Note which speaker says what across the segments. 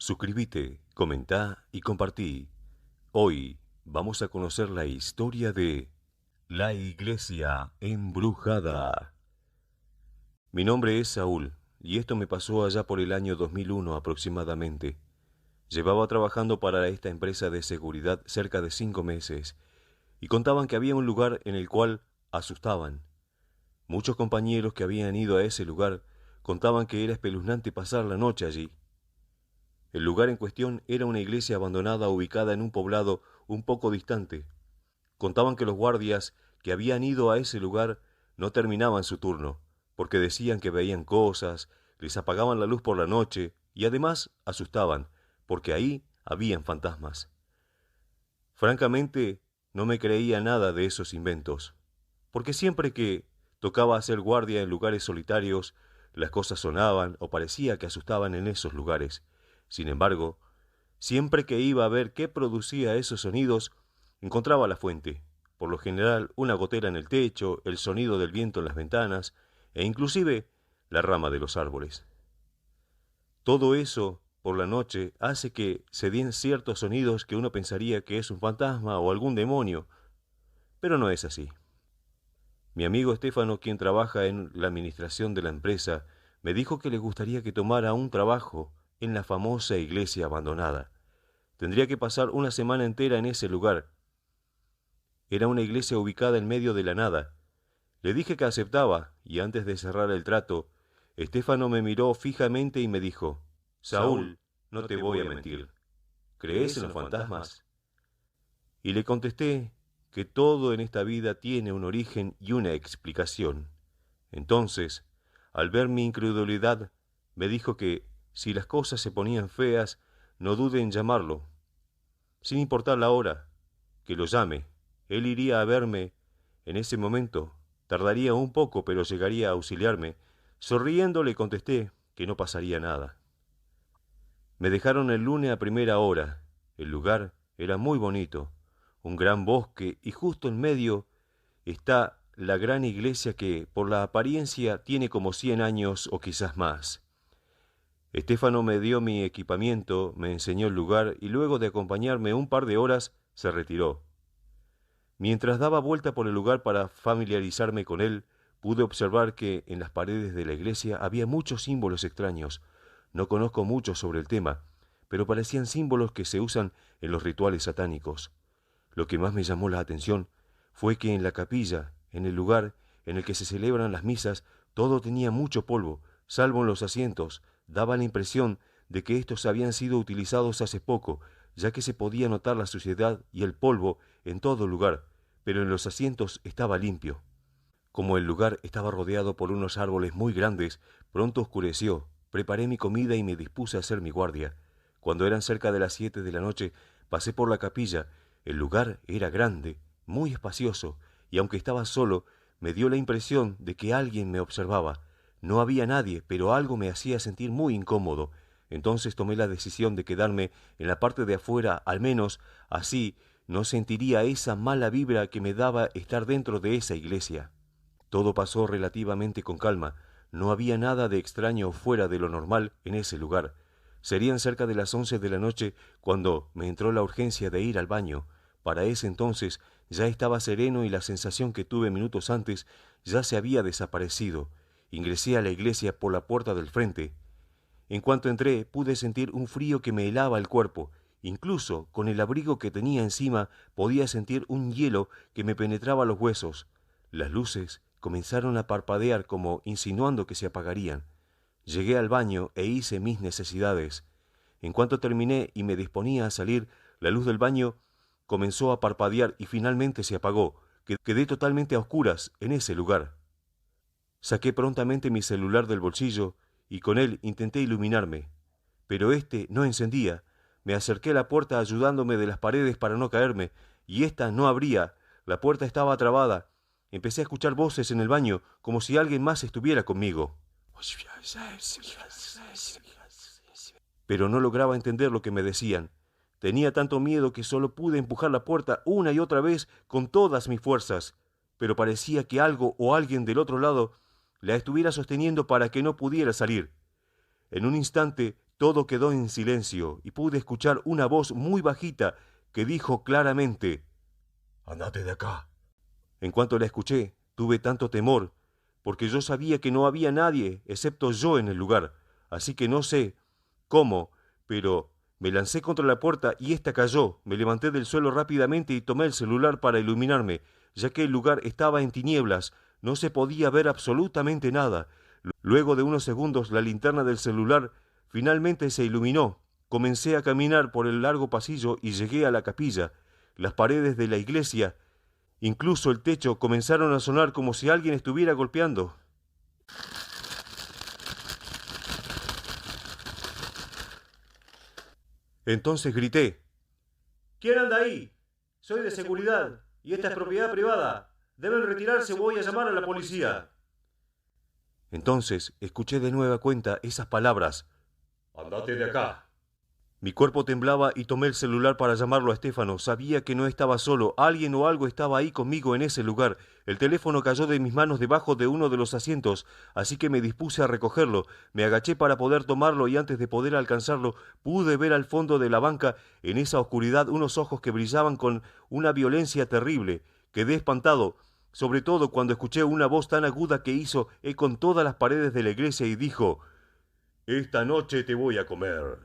Speaker 1: Suscríbete, comentá y compartí. Hoy vamos a conocer la historia de la iglesia embrujada. Mi nombre es Saúl y esto me pasó allá por el año 2001 aproximadamente. Llevaba trabajando para esta empresa de seguridad cerca de 5 meses y contaban que había un lugar en el cual asustaban. Muchos compañeros que habían ido a ese lugar contaban que era espeluznante pasar la noche allí. El lugar en cuestión era una iglesia abandonada ubicada en un poblado un poco distante. Contaban que los guardias que habían ido a ese lugar no terminaban su turno, porque decían que veían cosas, les apagaban la luz por la noche y además asustaban, porque ahí habían fantasmas. Francamente, no me creía nada de esos inventos, porque siempre que tocaba hacer guardia en lugares solitarios, las cosas sonaban o parecía que asustaban en esos lugares. Sin embargo, siempre que iba a ver qué producía esos sonidos, encontraba la fuente. Por lo general, una gotera en el techo, el sonido del viento en las ventanas e inclusive la rama de los árboles. Todo eso, por la noche, hace que se den ciertos sonidos que uno pensaría que es un fantasma o algún demonio, pero no es así. Mi amigo Estefano, quien trabaja en la administración de la empresa, me dijo que le gustaría que tomara un trabajo en la famosa iglesia abandonada. Tendría que pasar una semana entera en ese lugar. Era una iglesia ubicada en medio de la nada. Le dije que aceptaba, y antes de cerrar el trato, Estefano me miró fijamente y me dijo: Saúl, no te voy a mentir. ¿Crees en los fantasmas? Y le contesté que todo en esta vida tiene un origen y una explicación. Entonces, al ver mi incredulidad, me dijo que, si las cosas se ponían feas, no dude en llamarlo, sin importar la hora, que lo llame. Él iría a verme en ese momento. Tardaría un poco, pero llegaría a auxiliarme. Sonriendo le contesté que no pasaría nada. Me dejaron el lunes a primera hora. El lugar era muy bonito, un gran bosque, y justo en medio está la gran iglesia que, por la apariencia, tiene como 100 años o quizás más. Estefano me dio mi equipamiento, me enseñó el lugar y luego de acompañarme un par de horas se retiró. Mientras daba vuelta por el lugar para familiarizarme con él, pude observar que en las paredes de la iglesia había muchos símbolos extraños. No conozco mucho sobre el tema, pero parecían símbolos que se usan en los rituales satánicos. Lo que más me llamó la atención fue que en la capilla, en el lugar en el que se celebran las misas, todo tenía mucho polvo, salvo en los asientos. Daba la impresión de que estos habían sido utilizados hace poco, ya que se podía notar la suciedad y el polvo en todo lugar, pero en los asientos estaba limpio. Como el lugar estaba rodeado por unos árboles muy grandes, pronto oscureció. Preparé mi comida y me dispuse a hacer mi guardia. Cuando eran cerca de las 7 de la noche, pasé por la capilla. El lugar era grande, muy espacioso, y aunque estaba solo, me dio la impresión de que alguien me observaba. No había nadie, pero algo me hacía sentir muy incómodo. Entonces tomé la decisión de quedarme en la parte de afuera, al menos así no sentiría esa mala vibra que me daba estar dentro de esa iglesia. Todo pasó relativamente con calma. No había nada de extraño o fuera de lo normal en ese lugar. Serían cerca de las 11 de la noche cuando me entró la urgencia de ir al baño. Para ese entonces ya estaba sereno y la sensación que tuve minutos antes ya se había desaparecido. Ingresé a la iglesia por la puerta del frente. En cuanto entré, pude sentir un frío que me helaba el cuerpo. Incluso con el abrigo que tenía encima podía sentir un hielo que me penetraba los huesos. Las luces comenzaron a parpadear como insinuando que se apagarían. Llegué al baño e hice mis necesidades. En cuanto terminé y me disponía a salir, la luz del baño comenzó a parpadear y finalmente se apagó. Quedé totalmente a oscuras en ese lugar. Saqué prontamente mi celular del bolsillo y con él intenté iluminarme, pero este no encendía. Me acerqué a la puerta ayudándome de las paredes para no caerme, y ésta no abría. La puerta estaba trabada. Empecé a escuchar voces en el baño, como si alguien más estuviera conmigo. Pero no lograba entender lo que me decían. Tenía tanto miedo que solo pude empujar la puerta una y otra vez con todas mis fuerzas, pero parecía que algo o alguien del otro lado la estuviera sosteniendo para que no pudiera salir. En un instante Todo quedó en silencio y pude escuchar una voz muy bajita que dijo claramente: «Andate de acá». En cuanto la escuché, tuve tanto temor, porque yo sabía que no había nadie excepto yo en el lugar, así que no sé cómo, pero me lancé contra la puerta y ésta cayó. Me levanté del suelo rápidamente y tomé el celular para iluminarme, ya que el lugar estaba en tinieblas, no se podía ver absolutamente nada. Luego de unos segundos la linterna del celular finalmente se iluminó. Comencé a caminar por el largo pasillo y llegué a la capilla. Las paredes de la iglesia, incluso el techo, comenzaron a sonar como si alguien estuviera golpeando. Entonces grité: «¿Quién anda ahí? Soy de seguridad y esta es propiedad privada. Deben retirarse o voy a llamar a la policía». Entonces escuché de nueva cuenta esas palabras: «Andate de acá». Mi cuerpo temblaba y tomé el celular para llamarlo a Stefano. Sabía que no estaba solo. Alguien o algo estaba ahí conmigo en ese lugar. El teléfono cayó de mis manos debajo de uno de los asientos, así que me dispuse a recogerlo. Me agaché para poder tomarlo y antes de poder alcanzarlo, pude ver al fondo de la banca, en esa oscuridad, unos ojos que brillaban con una violencia terrible. Quedé espantado, sobre todo cuando escuché una voz tan aguda que hizo eco en todas las paredes de la iglesia y dijo: «Esta noche te voy a comer».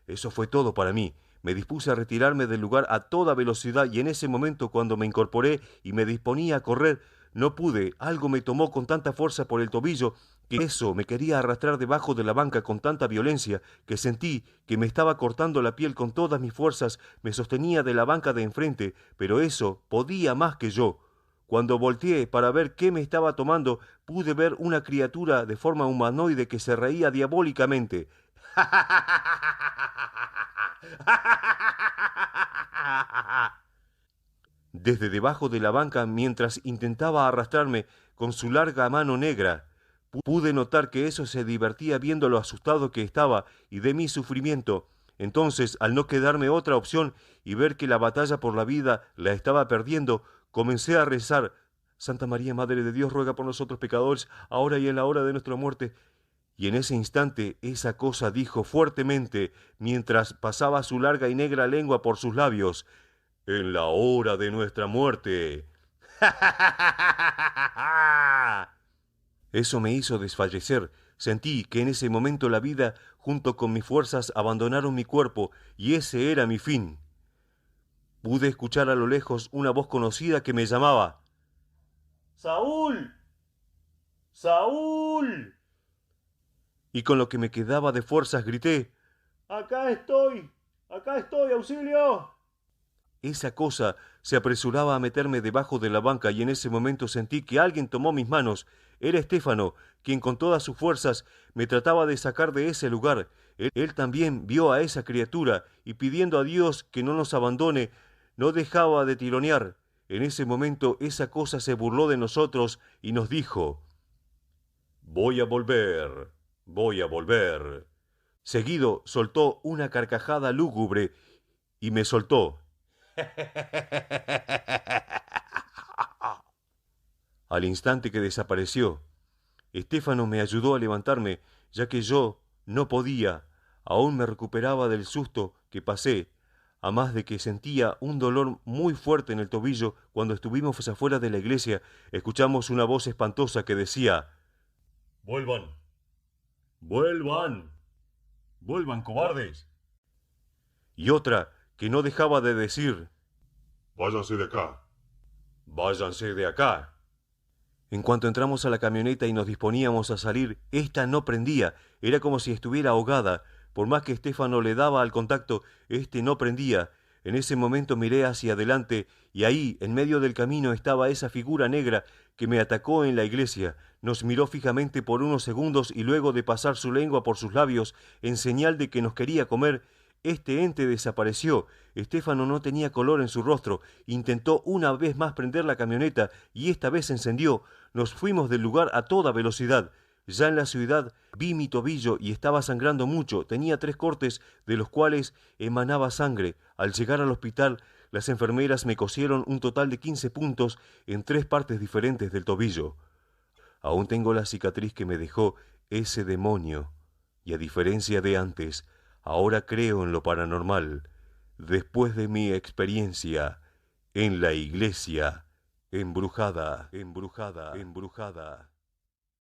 Speaker 1: Eso fue todo para mí. Me dispuse a retirarme del lugar a toda velocidad y en ese momento, cuando me incorporé y me disponía a correr, no pude. Algo me tomó con tanta fuerza por el tobillo que eso me quería arrastrar debajo de la banca con tanta violencia que sentí que me estaba cortando la piel con todas mis fuerzas. Me sostenía de la banca de enfrente, pero eso podía más que yo. Cuando volteé para ver qué me estaba tomando, pude ver una criatura de forma humanoide que se reía diabólicamente. Desde debajo de la banca, mientras intentaba arrastrarme con su larga mano negra, pude notar que eso se divertía viendo lo asustado que estaba y de mi sufrimiento. Entonces, al no quedarme otra opción y ver que la batalla por la vida la estaba perdiendo, comencé a rezar: «Santa María, Madre de Dios, ruega por nosotros pecadores, ahora y en la hora de nuestra muerte». Y en ese instante esa cosa dijo fuertemente, mientras pasaba su larga y negra lengua por sus labios: «En la hora de nuestra muerte». Eso me hizo desfallecer. Sentí que en ese momento la vida, junto con mis fuerzas, abandonaron mi cuerpo, y ese era mi fin. Pude escuchar a lo lejos una voz conocida que me llamaba: «¡Saúl! ¡Saúl!». Y con lo que me quedaba de fuerzas grité: «¡Acá estoy! ¡Acá estoy! ¡Auxilio!». Esa cosa se apresuraba a meterme debajo de la banca y en ese momento sentí que alguien tomó mis manos. Era Stefano, quien con todas sus fuerzas me trataba de sacar de ese lugar. Él también vio a esa criatura y, pidiendo a Dios que no nos abandone, no dejaba de tironear. En ese momento esa cosa se burló de nosotros y nos dijo: «Voy a volver, voy a volver». Seguido soltó una carcajada lúgubre y me soltó. Al instante que desapareció, Stefano me ayudó a levantarme, ya que yo no podía. Aún me recuperaba del susto que pasé, a más de que sentía un dolor muy fuerte en el tobillo. Cuando estuvimos afuera de la iglesia, escuchamos una voz espantosa que decía: «Vuelvan, vuelvan, vuelvan, cobardes». Y otra que no dejaba de decir: «Váyanse de acá, váyanse de acá». En cuanto entramos a la camioneta y nos disponíamos a salir, ésta no prendía. Era como si estuviera ahogada. Por más que Stefano le daba al contacto, este no prendía. En ese momento miré hacia adelante y ahí, en medio del camino, estaba esa figura negra que me atacó en la iglesia. Nos miró fijamente por unos segundos y luego de pasar su lengua por sus labios, en señal de que nos quería comer, este ente desapareció. Stefano no tenía color en su rostro. Intentó una vez más prender la camioneta y esta vez se encendió. Nos fuimos del lugar a toda velocidad. Ya en la ciudad vi mi tobillo y estaba sangrando mucho. Tenía 3 cortes de los cuales emanaba sangre. Al llegar al hospital, las enfermeras me cosieron un total de 15 puntos en 3 partes diferentes del tobillo. Aún tengo la cicatriz que me dejó ese demonio. Y a diferencia de antes, Ahora creo en lo paranormal, después de mi experiencia en la iglesia embrujada, embrujada, embrujada.